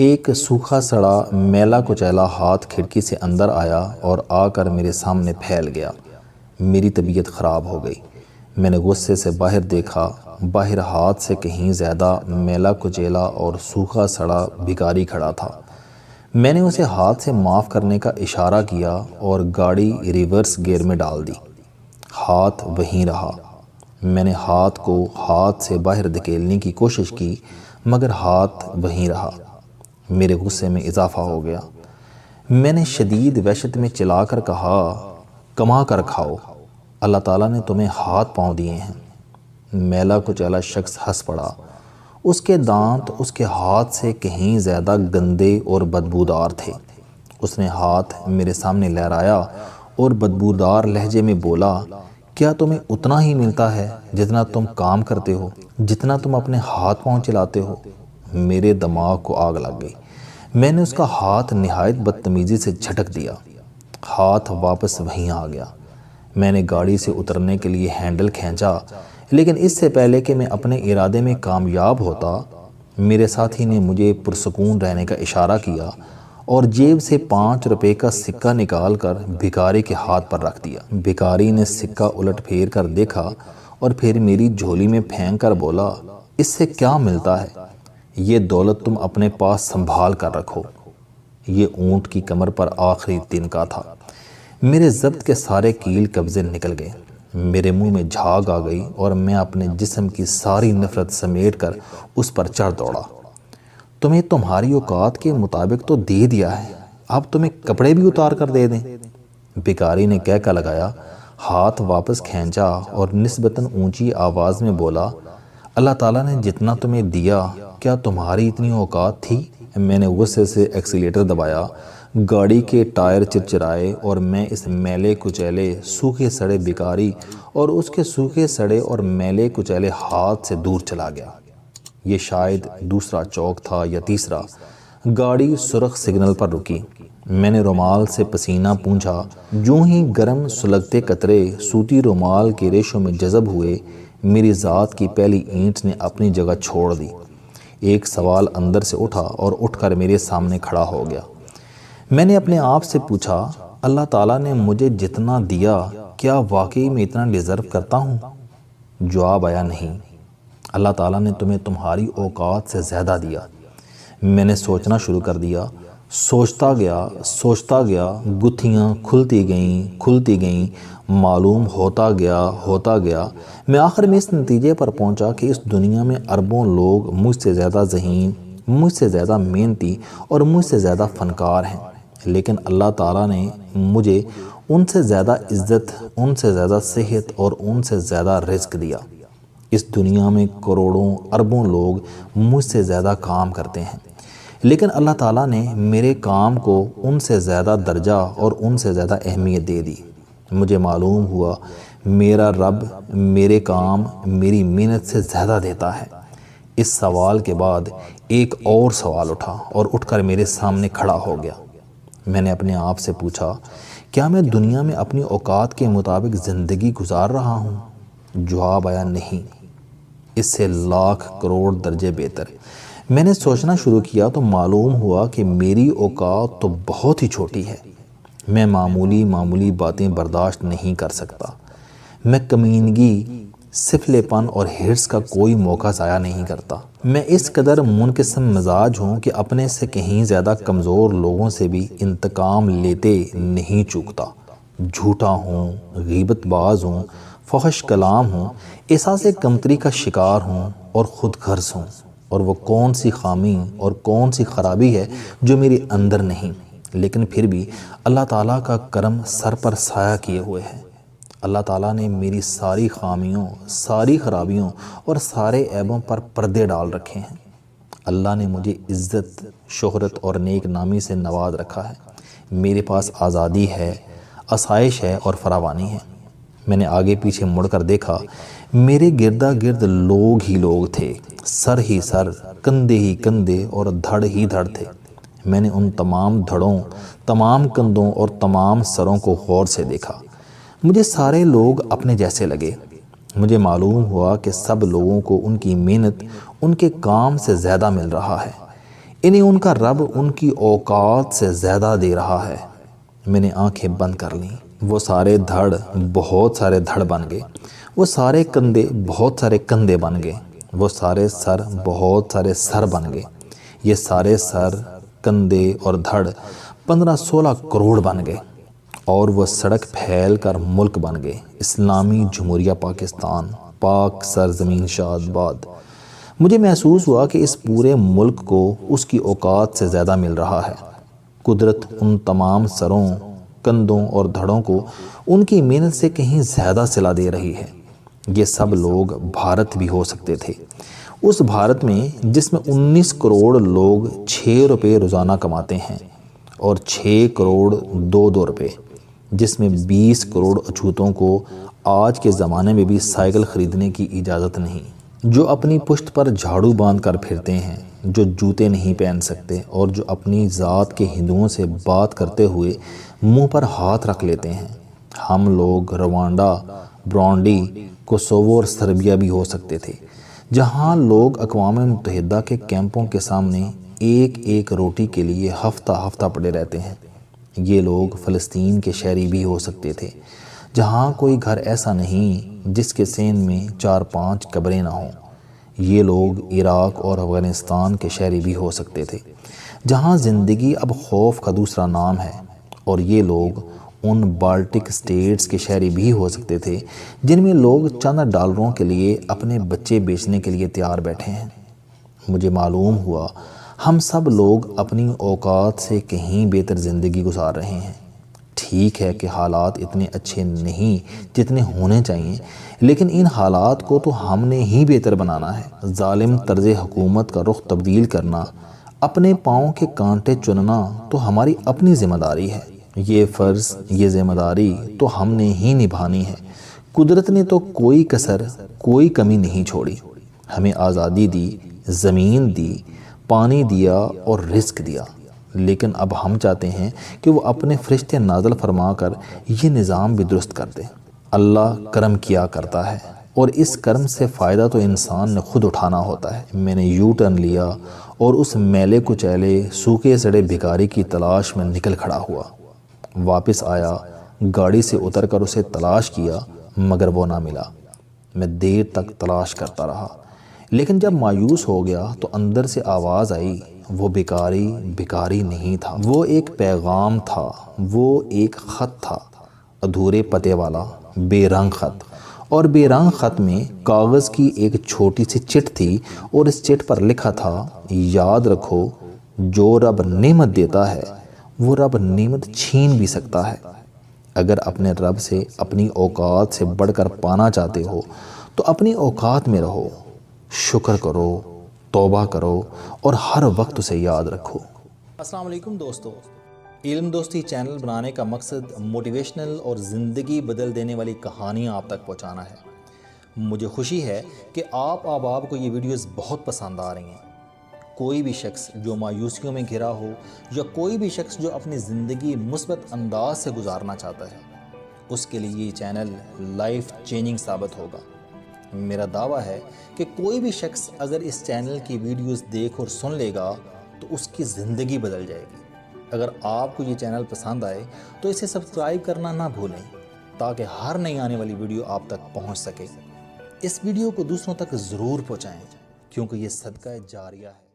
ایک سوکھا سڑا میلا کچیلا ہاتھ کھڑکی سے اندر آیا اور آ کر میرے سامنے پھیل گیا۔ میری طبیعت خراب ہو گئی۔ میں نے غصے سے باہر دیکھا۔ باہر ہاتھ سے کہیں زیادہ میلا کچیلا اور سوکھا سڑا بھکاری کھڑا تھا۔ میں نے اسے ہاتھ سے معاف کرنے کا اشارہ کیا اور گاڑی ریورس گیئر میں ڈال دی۔ ہاتھ وہیں رہا۔ میں نے ہاتھ کو ہاتھ سے باہر دھکیلنے کی کوشش کی مگر ہاتھ وہیں رہا۔ میرے غصے میں اضافہ ہو گیا۔ میں نے شدید وحشت میں چلا کر کہا، کما کر کھاؤ، اللہ تعالیٰ نے تمہیں ہاتھ پاؤں دیے ہیں۔ میلا کچیلا شخص ہنس پڑا۔ اس کے دانت اس کے ہاتھ سے کہیں زیادہ گندے اور بدبودار تھے۔ اس نے ہاتھ میرے سامنے لہرایا اور بدبودار لہجے میں بولا، کیا تمہیں اتنا ہی ملتا ہے جتنا تم کام کرتے ہو، جتنا تم اپنے ہاتھ پاؤں چلاتے ہو؟ میرے دماغ کو آگ لگ گئی۔ میں نے اس کا ہاتھ نہایت بدتمیزی سے جھٹک دیا۔ ہاتھ واپس وہیں آ گیا۔ میں نے گاڑی سے اترنے کے لیے ہینڈل کھینچا، لیکن اس سے پہلے کہ میں اپنے ارادے میں کامیاب ہوتا، میرے ساتھی نے مجھے پرسکون رہنے کا اشارہ کیا اور جیب سے 5 روپے کا سکہ نکال کر بھکاری کے ہاتھ پر رکھ دیا۔ بھکاری نے سکہ الٹ پھیر کر دیکھا اور پھر میری جھولی میں پھینک کر بولا، اس سے کیا ملتا ہے؟ یہ دولت تم اپنے پاس سنبھال کر رکھو۔ یہ اونٹ کی کمر پر آخری تنکا تھا۔ میرے ضبط کے سارے کیل قبضے نکل گئے۔ میرے منہ میں جھاگ آ گئی اور میں اپنے جسم کی ساری نفرت سمیٹ کر اس پر چڑھ دوڑا۔ تمہیں تمہاری اوقات کے مطابق تو دے دیا ہے، اب تمہیں کپڑے بھی اتار کر دے دیں؟ بھکاری نے کہکا لگایا، ہاتھ واپس کھینچا اور نسبتاً اونچی آواز میں بولا، اللہ تعالیٰ نے جتنا تمہیں دیا کیا تمہاری اتنی اوقات تھی؟ میں نے غصے سے ایکسیلیٹر دبایا۔ گاڑی کے ٹائر چرچرائے اور میں اس میلے کچیلے سوکھے سڑے بھکاری اور اس کے سوکھے سڑے اور میلے کچیلے ہاتھ سے دور چلا گیا۔ یہ شاید دوسرا چوک تھا یا تیسرا۔ گاڑی سرخ سگنل پر رکی۔ میں نے رومال سے پسینہ پونچھا۔ یوں ہی گرم سلگتے قطرے سوتی رومال کے ریشوں میں جذب ہوئے، میری ذات کی پہلی اینٹ نے اپنی جگہ چھوڑ دی۔ ایک سوال اندر سے اٹھا اور اٹھ کر میرے سامنے کھڑا ہو گیا۔ میں نے اپنے آپ سے پوچھا، اللہ تعالیٰ نے مجھے جتنا دیا کیا واقعی میں اتنا ڈیزرو کرتا ہوں؟ جواب آیا، نہیں، اللہ تعالیٰ نے تمہیں تمہاری اوقات سے زیادہ دیا۔ میں نے سوچنا شروع کر دیا۔ سوچتا گیا، گتھیاں کھلتی گئیں، معلوم ہوتا گیا۔ میں آخر میں اس نتیجے پر پہنچا کہ اس دنیا میں اربوں لوگ مجھ سے زیادہ ذہین، مجھ سے زیادہ محنتی اور مجھ سے زیادہ فنکار ہیں، لیکن اللہ تعالیٰ نے مجھے ان سے زیادہ عزت، ان سے زیادہ صحت اور ان سے زیادہ رزق دیا۔ اس دنیا میں کروڑوں اربوں لوگ مجھ سے زیادہ کام کرتے ہیں، لیکن اللہ تعالیٰ نے میرے کام کو ان سے زیادہ درجہ اور ان سے زیادہ اہمیت دے دی۔ مجھے معلوم ہوا میرا رب میرے کام میری محنت سے زیادہ دیتا ہے۔ اس سوال کے بعد ایک اور سوال اٹھا اور اٹھ کر میرے سامنے کھڑا ہو گیا۔ میں نے اپنے آپ سے پوچھا، کیا میں دنیا میں اپنی اوقات کے مطابق زندگی گزار رہا ہوں؟ جواب آیا، نہیں، اس سے لاکھ کروڑ درجے بہتر۔ میں نے سوچنا شروع کیا تو معلوم ہوا کہ میری اوقات تو بہت ہی چھوٹی ہے۔ میں معمولی باتیں برداشت نہیں کر سکتا۔ میں کمینگی، سفلے پن اور ہرس کا کوئی موقع ضائع نہیں کرتا۔ میں اس قدر منقسم مزاج ہوں کہ اپنے سے کہیں زیادہ کمزور لوگوں سے بھی انتقام لیتے نہیں چوکتا۔ جھوٹا ہوں، غیبت باز ہوں، فحش کلام ہوں، احساس کمتری کا شکار ہوں اور خود غرض ہوں، اور وہ کون سی خامی اور کون سی خرابی ہے جو میرے اندر نہیں، لیکن پھر بھی اللہ تعالیٰ کا کرم سر پر سایہ کیے ہوئے ہے۔ اللہ تعالیٰ نے میری ساری خامیوں، ساری خرابیوں اور سارے عیبوں پر پردے ڈال رکھے ہیں۔ اللہ نے مجھے عزت، شہرت اور نیک نامی سے نواز رکھا ہے۔ میرے پاس آزادی ہے، آسائش ہے اور فراوانی ہے۔ میں نے آگے پیچھے مڑ کر دیکھا، میرے گردا گرد لوگ ہی لوگ تھے، سر ہی سر، کندھے ہی کندھے اور دھڑ ہی دھڑ تھے۔ میں نے ان تمام دھڑوں، تمام کندھوں اور تمام سروں کو غور سے دیکھا۔ مجھے سارے لوگ اپنے جیسے لگے۔ مجھے معلوم ہوا کہ سب لوگوں کو ان کی محنت، ان کے کام سے زیادہ مل رہا ہے۔ انہیں ان کا رب ان کی اوقات سے زیادہ دے رہا ہے۔ میں نے آنکھیں بند کر لیں۔ وہ سارے دھڑ بہت سارے دھڑ بن گئے، وہ سارے کندھے بہت سارے کندھے بن گئے، وہ سارے سر بہت سارے سر بن گئے۔ یہ سارے سر، کندھے اور دھڑ 15-16 کروڑ بن گئے، اور وہ سڑک پھیل کر ملک بن گئے، اسلامی جمہوریہ پاکستان، پاک سرزمین شاد باد۔ مجھے محسوس ہوا کہ اس پورے ملک کو اس کی اوقات سے زیادہ مل رہا ہے۔ قدرت ان تمام سروں، کندھوں اور دھڑوں کو ان کی محنت سے کہیں زیادہ صلہ دے رہی ہے۔ یہ سب لوگ بھارت بھی ہو سکتے تھے، اس بھارت میں جس میں 19 کروڑ لوگ 6 روپے روزانہ کماتے ہیں، اور 6 کروڑ 2 روپے، جس میں 20 کروڑ اچھوتوں کو آج کے زمانے میں بھی سائیکل خریدنے کی اجازت نہیں، جو اپنی پشت پر جھاڑو باندھ کر پھرتے ہیں، جو جوتے نہیں پہن سکتے، اور جو اپنی ذات کے ہندوؤں سے بات کرتے ہوئے منہ پر ہاتھ رکھ لیتے ہیں۔ ہم لوگ روانڈا، برونڈی، کوسوو اور سربیا بھی ہو سکتے تھے، جہاں لوگ اقوام متحدہ کے کیمپوں کے سامنے ایک ایک روٹی کے لیے ہفتہ ہفتہ پڑے رہتے ہیں۔ یہ لوگ فلسطین کے شہری بھی ہو سکتے تھے، جہاں کوئی گھر ایسا نہیں جس کے سین میں 4-5 قبریں نہ ہوں۔ یہ لوگ عراق اور افغانستان کے شہری بھی ہو سکتے تھے، جہاں زندگی اب خوف کا دوسرا نام ہے۔ اور یہ لوگ ان بالٹک اسٹیٹس کے شہری بھی ہو سکتے تھے، جن میں لوگ چند ڈالروں کے لیے اپنے بچے بیچنے کے لیے تیار بیٹھے ہیں۔ مجھے معلوم ہوا ہم سب لوگ اپنی اوقات سے کہیں بہتر زندگی گزار رہے ہیں۔ ٹھیک ہے کہ حالات اتنے اچھے نہیں جتنے ہونے چاہیے، لیکن ان حالات کو تو ہم نے ہی بہتر بنانا ہے۔ ظالم طرز حکومت کا رخ تبدیل کرنا، اپنے پاؤں کے کانٹے چننا تو ہماری اپنی ذمہ داری ہے۔ یہ فرض، یہ ذمہ داری تو ہم نے ہی نبھانی ہے۔ قدرت نے تو کوئی کسر، کوئی کمی نہیں چھوڑی۔ ہمیں آزادی دی، زمین دی، پانی دیا اور رزق دیا، لیکن اب ہم چاہتے ہیں کہ وہ اپنے فرشتے نازل فرما کر یہ نظام بھی درست کر دے۔ اللہ کرم کیا کرتا ہے، اور اس کرم سے فائدہ تو انسان نے خود اٹھانا ہوتا ہے۔ میں نے یو ٹرن لیا اور اس میلے کچیلے سوکھے سڑے بھکاری کی تلاش میں نکل کھڑا ہوا۔ واپس آیا، گاڑی سے اتر کر اسے تلاش کیا، مگر وہ نہ ملا۔ میں دیر تک تلاش کرتا رہا، لیکن جب مایوس ہو گیا تو اندر سے آواز آئی، وہ بھکاری نہیں تھا، وہ ایک پیغام تھا، وہ ایک خط تھا، ادھورے پتے والا، بے رنگ خط۔ اور بے رنگ خط میں کاغذ کی ایک چھوٹی سی چٹ تھی، اور اس چٹ پر لکھا تھا، یاد رکھو، جو رب نعمت دیتا ہے وہ رب نعمت چھین بھی سکتا ہے۔ اگر اپنے رب سے اپنی اوقات سے بڑھ کر پانا چاہتے ہو تو اپنی اوقات میں رہو، شکر کرو، توبہ کرو، اور ہر وقت اسے یاد رکھو۔ السلام علیکم دوستو، علم دوستی چینل بنانے کا مقصد موٹیویشنل اور زندگی بدل دینے والی کہانیاں آپ تک پہنچانا ہے۔ مجھے خوشی ہے کہ آپ احباب کو یہ ویڈیوز بہت پسند آ رہی ہیں۔ کوئی بھی شخص جو مایوسیوں میں گھرا ہو، یا کوئی بھی شخص جو اپنی زندگی مثبت انداز سے گزارنا چاہتا ہے، اس کے لیے یہ چینل لائف چینجنگ ثابت ہوگا۔ میرا دعویٰ ہے کہ کوئی بھی شخص اگر اس چینل کی ویڈیوز دیکھ اور سن لے گا تو اس کی زندگی بدل جائے گی۔ اگر آپ کو یہ چینل پسند آئے تو اسے سبسکرائب کرنا نہ بھولیں، تاکہ ہر نئی آنے والی ویڈیو آپ تک پہنچ سکے۔ اس ویڈیو کو دوسروں تک ضرور پہنچائیں، کیونکہ یہ صدقہ جاریہ ہے۔